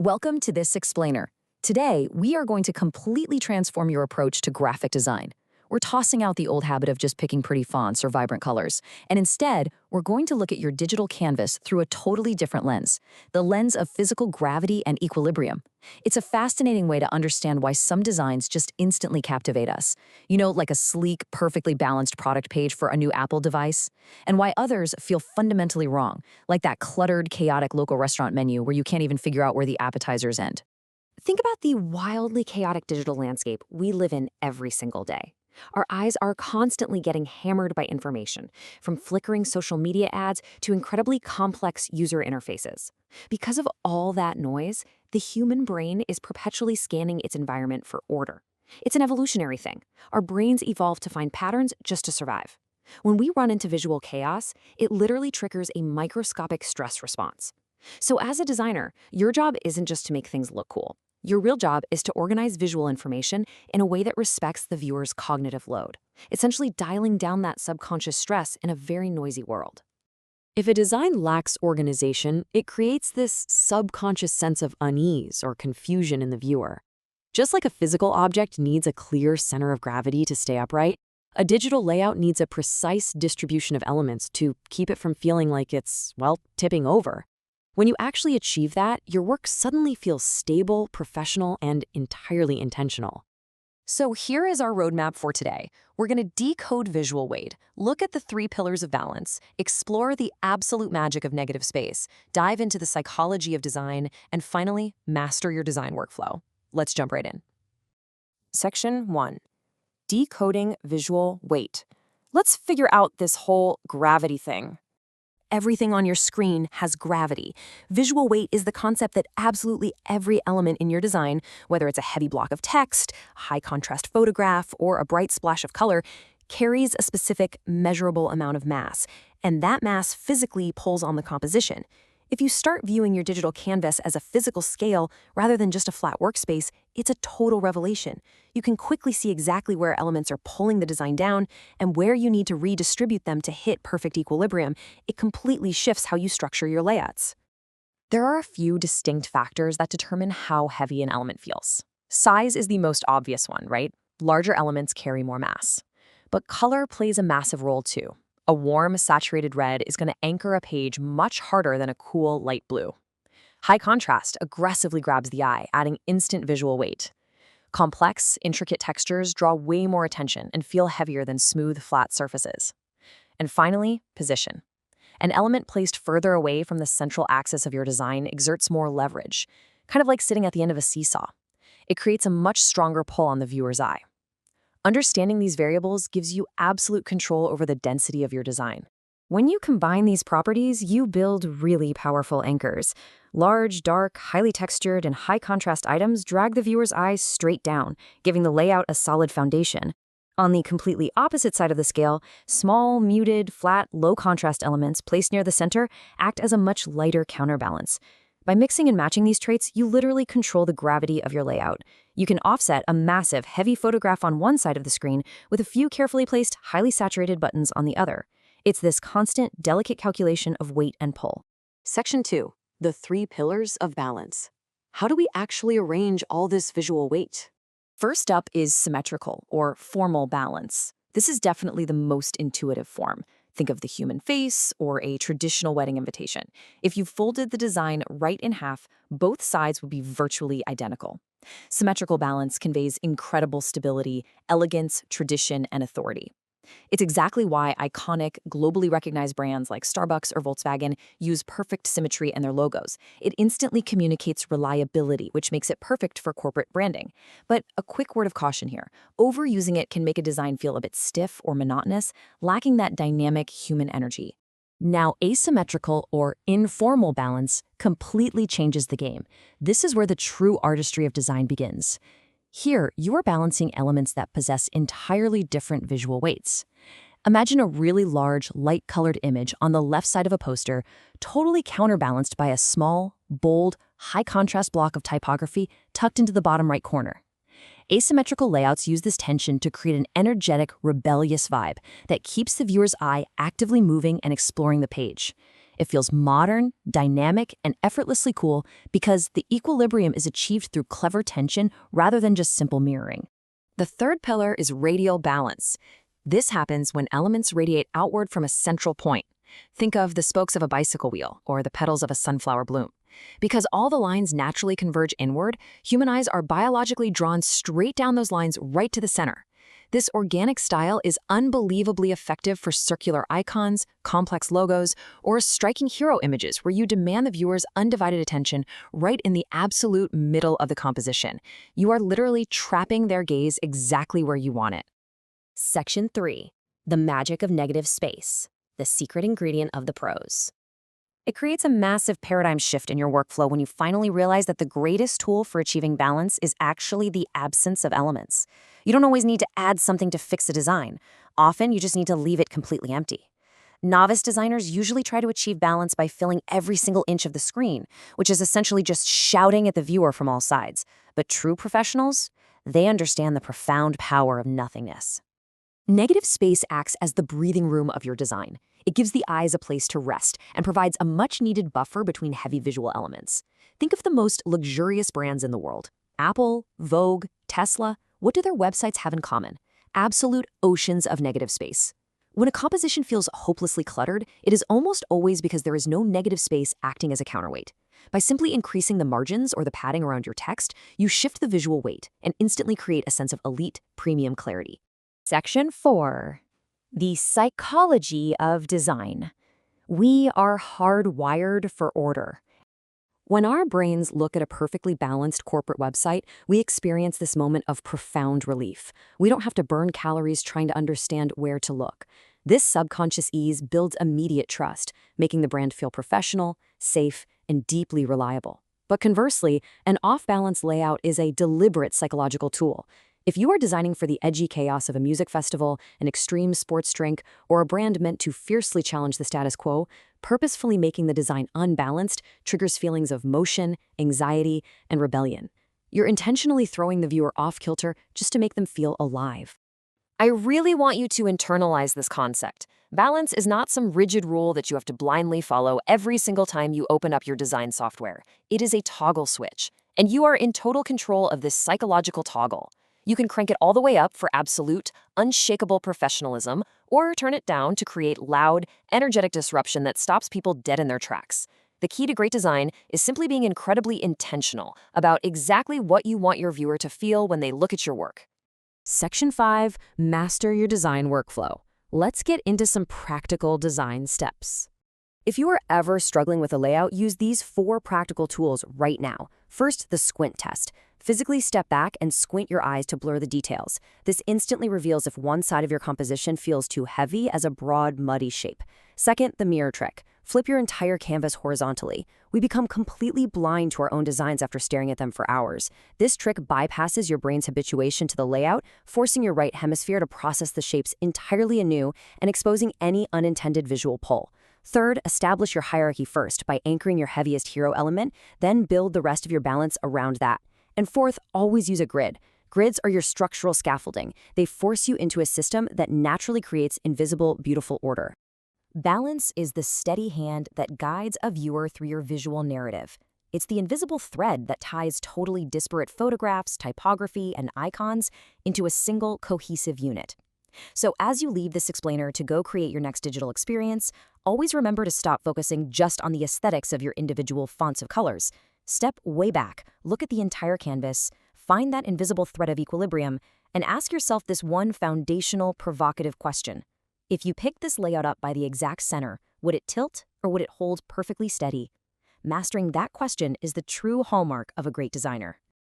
Welcome to this explainer. Today, we are going to completely transform your approach to graphic design. We're tossing out the old habit of just picking pretty fonts or vibrant colors, and instead, we're going to look at your digital canvas through a totally different lens, the lens of physical gravity and equilibrium. It's a fascinating way to understand why some designs just instantly captivate us. You know, like a sleek, perfectly balanced product page for a new Apple device, and why others feel fundamentally wrong, like that cluttered, chaotic local restaurant menu where you can't even figure out where the appetizers end. Think about the wildly chaotic digital landscape we live in every single day. Our eyes are constantly getting hammered by information, from flickering social media ads to incredibly complex user interfaces. Because of all that noise, the human brain is perpetually scanning its environment for order. It's an evolutionary thing. Our brains evolved to find patterns just to survive. When we run into visual chaos, it literally triggers a microscopic stress response. So as a designer, your job isn't just to make things look cool. Your real job is to organize visual information in a way that respects the viewer's cognitive load, essentially dialing down that subconscious stress in a very noisy world. If a design lacks organization, it creates this subconscious sense of unease or confusion in the viewer. Just like a physical object needs a clear center of gravity to stay upright, a digital layout needs a precise distribution of elements to keep it from feeling like it's, well, tipping over. When you actually achieve that, your work suddenly feels stable, professional, and entirely intentional. So here is our roadmap for today. We're going to decode visual weight, look at the 3 pillars of balance, explore the absolute magic of negative space, dive into the psychology of design, and finally, master your design workflow. Let's jump right in. Section 1. Decoding visual weight. Let's figure out this whole gravity thing. Everything on your screen has gravity. Visual weight is the concept that absolutely every element in your design, whether it's a heavy block of text, a high-contrast photograph, or a bright splash of color, carries a specific, measurable amount of mass, and that mass physically pulls on the composition. If you start viewing your digital canvas as a physical scale rather than just a flat workspace, it's a total revelation. You can quickly see exactly where elements are pulling the design down and where you need to redistribute them to hit perfect equilibrium. It completely shifts how you structure your layouts. There are a few distinct factors that determine how heavy an element feels. Size is the most obvious one, right? Larger elements carry more mass. But color plays a massive role too. A warm, saturated red is going to anchor a page much harder than a cool, light blue. High contrast aggressively grabs the eye, adding instant visual weight. Complex, intricate textures draw way more attention and feel heavier than smooth, flat surfaces. And finally, position. An element placed further away from the central axis of your design exerts more leverage, kind of like sitting at the end of a seesaw. It creates a much stronger pull on the viewer's eye. Understanding these variables gives you absolute control over the density of your design. When you combine these properties, you build really powerful anchors. Large, dark, highly textured, and high-contrast items drag the viewer's eyes straight down, giving the layout a solid foundation. On the completely opposite side of the scale, small, muted, flat, low-contrast elements placed near the center act as a much lighter counterbalance. By mixing and matching these traits, you literally control the gravity of your layout. You can offset a massive, heavy photograph on one side of the screen with a few carefully placed, highly saturated buttons on the other. It's this constant, delicate calculation of weight and pull. Section 2. The 3 pillars of balance. How do we actually arrange all this visual weight? First up is symmetrical, or formal balance. This is definitely the most intuitive form. Think of the human face or a traditional wedding invitation. If you folded the design right in half, both sides would be virtually identical. Symmetrical balance conveys incredible stability, elegance, tradition, and authority. It's exactly why iconic, globally recognized brands like Starbucks or Volkswagen use perfect symmetry in their logos. It instantly communicates reliability, which makes it perfect for corporate branding. But a quick word of caution here. Overusing it can make a design feel a bit stiff or monotonous, lacking that dynamic human energy. Now, asymmetrical or informal balance completely changes the game. This is where the true artistry of design begins. Here, you are balancing elements that possess entirely different visual weights. Imagine a really large, light-colored image on the left side of a poster, totally counterbalanced by a small, bold, high-contrast block of typography tucked into the bottom right corner. Asymmetrical layouts use this tension to create an energetic, rebellious vibe that keeps the viewer's eye actively moving and exploring the page. It feels modern, dynamic, and effortlessly cool because the equilibrium is achieved through clever tension rather than just simple mirroring. The third pillar is radial balance. This happens when elements radiate outward from a central point. Think of the spokes of a bicycle wheel or the petals of a sunflower bloom. Because all the lines naturally converge inward, human eyes are biologically drawn straight down those lines right to the center. This organic style is unbelievably effective for circular icons, complex logos, or striking hero images where you demand the viewer's undivided attention right in the absolute middle of the composition. You are literally trapping their gaze exactly where you want it. Section 3. The magic of negative space, the secret ingredient of the pros. It creates a massive paradigm shift in your workflow when you finally realize that the greatest tool for achieving balance is actually the absence of elements. You don't always need to add something to fix a design. Often, you just need to leave it completely empty. Novice designers usually try to achieve balance by filling every single inch of the screen, which is essentially just shouting at the viewer from all sides. But true professionals, they understand the profound power of nothingness. Negative space acts as the breathing room of your design. It gives the eyes a place to rest and provides a much-needed buffer between heavy visual elements. Think of the most luxurious brands in the world. Apple, Vogue, Tesla. What do their websites have in common? Absolute oceans of negative space. When a composition feels hopelessly cluttered, it is almost always because there is no negative space acting as a counterweight. By simply increasing the margins or the padding around your text, you shift the visual weight and instantly create a sense of elite, premium clarity. Section 4. The psychology of design. We are hardwired for order. When our brains look at a perfectly balanced corporate website, we experience this moment of profound relief. We don't have to burn calories trying to understand where to look. This subconscious ease builds immediate trust, making the brand feel professional, safe, and deeply reliable. But conversely, an off-balance layout is a deliberate psychological tool. If you are designing for the edgy chaos of a music festival, an extreme sports drink, or a brand meant to fiercely challenge the status quo, purposefully making the design unbalanced triggers feelings of motion, anxiety, and rebellion. You're intentionally throwing the viewer off kilter just to make them feel alive. I really want you to internalize this concept. Balance is not some rigid rule that you have to blindly follow every single time you open up your design software. It is a toggle switch, and you are in total control of this psychological toggle. You can crank it all the way up for absolute, unshakable professionalism, or turn it down to create loud, energetic disruption that stops people dead in their tracks. The key to great design is simply being incredibly intentional about exactly what you want your viewer to feel when they look at your work. Section 5. Master your design workflow. Let's get into some practical design steps. If you are ever struggling with a layout, use these 4 practical tools right now. First, the squint test. Physically step back and squint your eyes to blur the details. This instantly reveals if one side of your composition feels too heavy as a broad, muddy shape. Second, the mirror trick. Flip your entire canvas horizontally. We become completely blind to our own designs after staring at them for hours. This trick bypasses your brain's habituation to the layout, forcing your right hemisphere to process the shapes entirely anew and exposing any unintended visual pull. Third, establish your hierarchy first by anchoring your heaviest hero element, then build the rest of your balance around that. And fourth, always use a grid. Grids are your structural scaffolding. They force you into a system that naturally creates invisible, beautiful order. Balance is the steady hand that guides a viewer through your visual narrative. It's the invisible thread that ties totally disparate photographs, typography, and icons into a single cohesive unit. So as you leave this explainer to go create your next digital experience, always remember to stop focusing just on the aesthetics of your individual fonts of colors. Step way back, look at the entire canvas, find that invisible thread of equilibrium, and ask yourself this one foundational, provocative question. If you picked this layout up by the exact center, would it tilt or would it hold perfectly steady? Mastering that question is the true hallmark of a great designer.